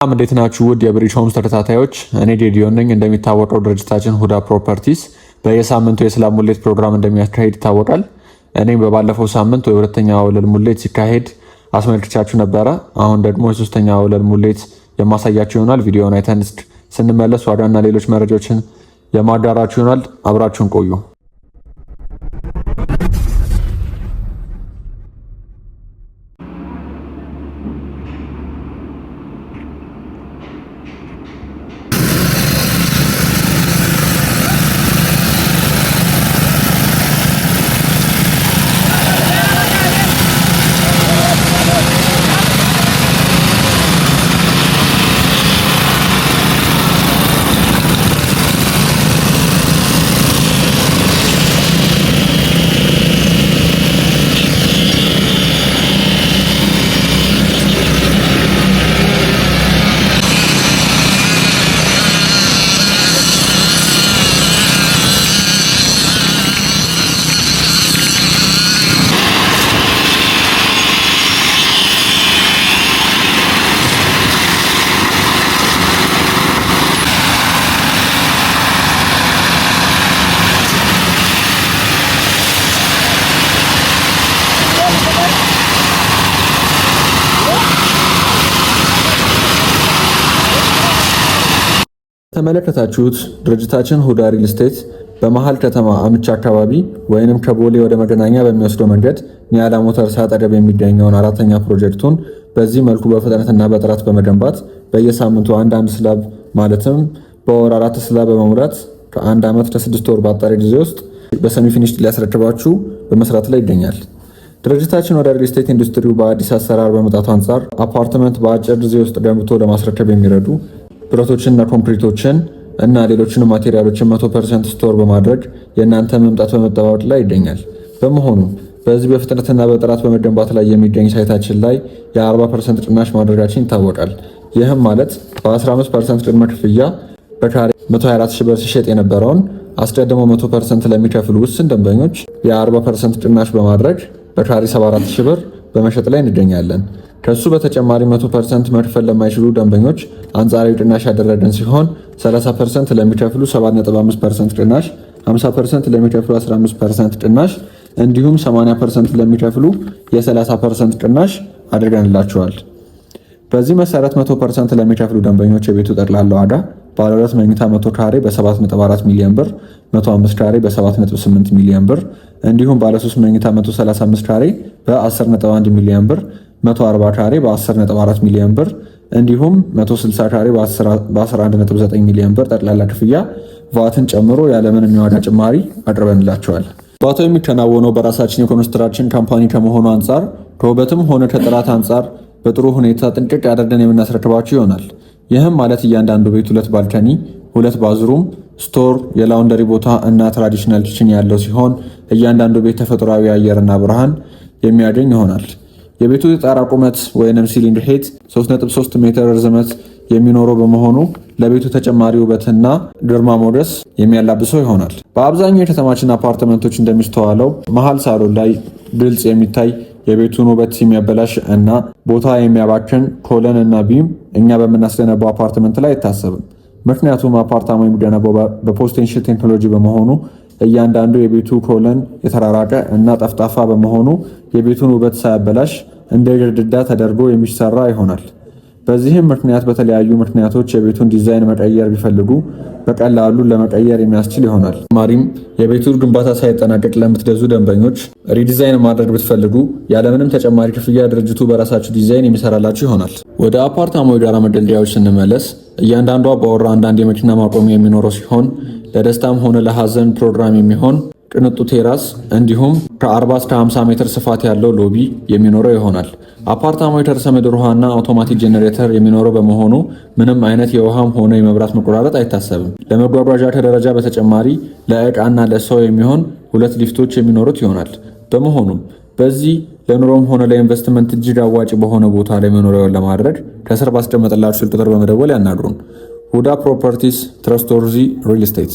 እንዴት ናችሁ ውድ የብሪጅ ሆምስ ተከታታዮች፣ እኔ ዴዲዮን ነኝ። እንደሚታወቀው ድርጅታችን ሁዳ ፕሮፐርቲስ በየሳምንቱ የሰላም ሙሌት ፕሮግራም እንደሚያካሂድ ይታወቃል። እኔም በባለፈው ሳምንት የሁለተኛ ወለል ሙሌት ሲካሄድ አስመልክቻችሁ ነበረ። አሁን ደግሞ የሶስተኛ ወለል ሙሌት የማሳያችሁ ይሆናል። ቪዲዮውን አይተን ስንመለስ ዋጋና ሌሎች መረጃዎችን የማዳራችሁ ይሆናል። አብራችሁን ቆዩ። ተመለከታችሁት ድርጅታችን ሁዳ ሪል ስቴት በመሃል ከተማ አምቻ አካባቢ ወይንም ከቦሌ ወደ መገናኛ በሚወስደው መንገድ ኒያላ ሞተርስ አጠገብ የሚገኘውን አራተኛ ፕሮጀክቱን በዚህ መልኩ በፍጥነትና በጥራት በመገንባት በየሳምንቱ አንድ ስላብ ማለትም በወር 4 ስላብ በመሙላት ከ1 ዓመት ከ6 ወር ባጠረ ጊዜ ውስጥ በሰሚ ፊኒሽ ሊያስረክባችሁ በመስራት ላይ ይገኛል። ድርጅታችን ወደ ሪል ስቴት ኢንዱስትሪው በአዲስ አሰራር በመጣቱ አንጻር አፓርትመንት በአጭር ጊዜ ውስጥ ገንብቶ ለማስረከብ የሚረዱ ብረቶችንና ኮንክሪቶችን እና ሌሎችን ማቴሪያሎችን 100% ስቶር በማድረግ የእናንተ መምጣት በመጠባበቅ ላይ ይገኛል። በመሆኑ በዚህ በፍጥነትና በጥራት በመገንባት ላይ የሚገኝ ሳይታችን ላይ የ40% ቅናሽ ማድረጋችን ይታወቃል። ይህም ማለት በ15% ቅድመ ክፍያ በካሬ 124,000 ብር ሲሸጥ የነበረውን አስቀድሞ 100% ለሚከፍሉ ውስን ደንበኞች የ40% ቅናሽ በማድረግ በካሬ 74,000 ብር በመሸጥ ላይ እንገኛለን። ከሱ በተጨማሪ 100% መክፈል ለማይችሉ ደንበኞች አንጻራዊ ቅናሽ ያደረገን ሲሆን 30% ለሚከፍሉ 7.5% ቅናሽ፣ 50% ለሚከፍሉ 15% ቅናሽ እንዲሁም 80% ለሚከፍሉ የ30% ቅናሽ አድርገንላቸዋል። በዚህ መሰረት 100% ለሚከፍሉ ደንበኞች የቤቱ ጠቅላላ ዋጋ ባለ 2 መኝታ 100 ካሬ በ7.4 ሚሊዮን ብር፣ 105 ካሬ በ7.8 ሚሊዮን ብር እንዲሁም ባለ 3 መኝታ 135 ካሬ በ10.1 ሚሊዮን ብር፣ 140 ካሬ በ10.4 ሚሊዮን ብር እንዲሁም 160 ካሬ በ11.9 ሚሊዮን ብር ጠቅላላ ክፍያ ቫትን ጨምሮ ያለምንም የዋጋ ጭማሪ አቅርበንላቸዋል። ቫቱ የሚከናወነው በራሳችን የኮንስትራክሽን ካምፓኒ ከመሆኑ አንጻር ከውበትም ሆነ ከጥራት አንጻር በጥሩ ሁኔታ ጥንቅቅ አድርገን የምናስረክባችሁ ይሆናል። ይህም ማለት እያንዳንዱ ቤት 2 ባልከኒ፣ 2 ባዝሩም፣ ስቶር፣ የላውንደሪ ቦታ እና ትራዲሽናል ኪችን ያለው ሲሆን እያንዳንዱ ቤት ተፈጥሯዊ አየርና ብርሃን የሚያገኝ ይሆናል። የቤቱ የጣራ ቁመት ወይንም ሲሊንግ ሄት 3.3 ሜትር ርዝመት የሚኖረው በመሆኑ ለቤቱ ተጨማሪ ውበትና ግርማ ሞገስ የሚያላብሰው ይሆናል። በአብዛኛው የከተማችን አፓርትመንቶች እንደሚስተዋለው መሃል ሳሎን ላይ ግልጽ የሚታይ የቤቱን ውበት የሚያበላሽ እና ቦታ የሚያባክን ኮለን እና ቢም እኛ በምናስገነባው አፓርትመንት ላይ አይታሰብም። ምክንያቱም አፓርታማው የሚገነባው በፖስቴንሽል ቴክኖሎጂ በመሆኑ እያንዳንዱ የቤቱ ኮለን የተራራቀ እና ጠፍጣፋ በመሆኑ የቤቱን ውበት ሳያበላሽ እንደ ግድግዳ ተደርጎ የሚሰራ ይሆናል። በዚህም ምክንያት በተለያዩ ምክንያቶች የቤቱን ዲዛይን መቀየር ቢፈልጉ በቀላሉ ለመቀየር የሚያስችል ይሆናል። ተጨማሪም የቤቱ ግንባታ ሳይጠናቀቅ ለምትገዙ ደንበኞች ሪዲዛይን ማድረግ ብትፈልጉ ያለምንም ተጨማሪ ክፍያ ድርጅቱ በራሳችሁ ዲዛይን የሚሰራላችሁ ይሆናል። ወደ አፓርታማው የጋራ መደልደያዎች ስንመለስ እያንዳንዱ አባወራ አንዳንድ የመኪና ማቆሚያ የሚኖረው ሲሆን ለደስታም ሆነ ለሐዘን ፕሮግራም የሚሆን ቅንጡ ቴራስ እንዲሁም ከ40 እስከ 50 ሜትር ስፋት ያለው ሎቢ የሚኖረው ይሆናል። አፓርታማው የከርሰ ምድር ውሃና አውቶማቲክ ጄኔሬተር የሚኖረው በመሆኑ ምንም አይነት የውሃም ሆነ የመብራት መቆራረጥ አይታሰብም። ለመጓጓዣ ከደረጃ በተጨማሪ ለዕቃና ለሰው የሚሆን 2 ሊፍቶች የሚኖሩት ይሆናል። በመሆኑም በዚህ ለኑሮም ሆነ ለኢንቨስትመንት እጅግ አዋጭ በሆነ ቦታ ላይ መኖሪያውን ለማድረግ ከስር ባስቀመጥላችሁ ስልክ ቁጥር በመደወል ያናግሩን። ሁዳ ፕሮፐርቲስ ትረስት ወርዚ ሪል ስቴት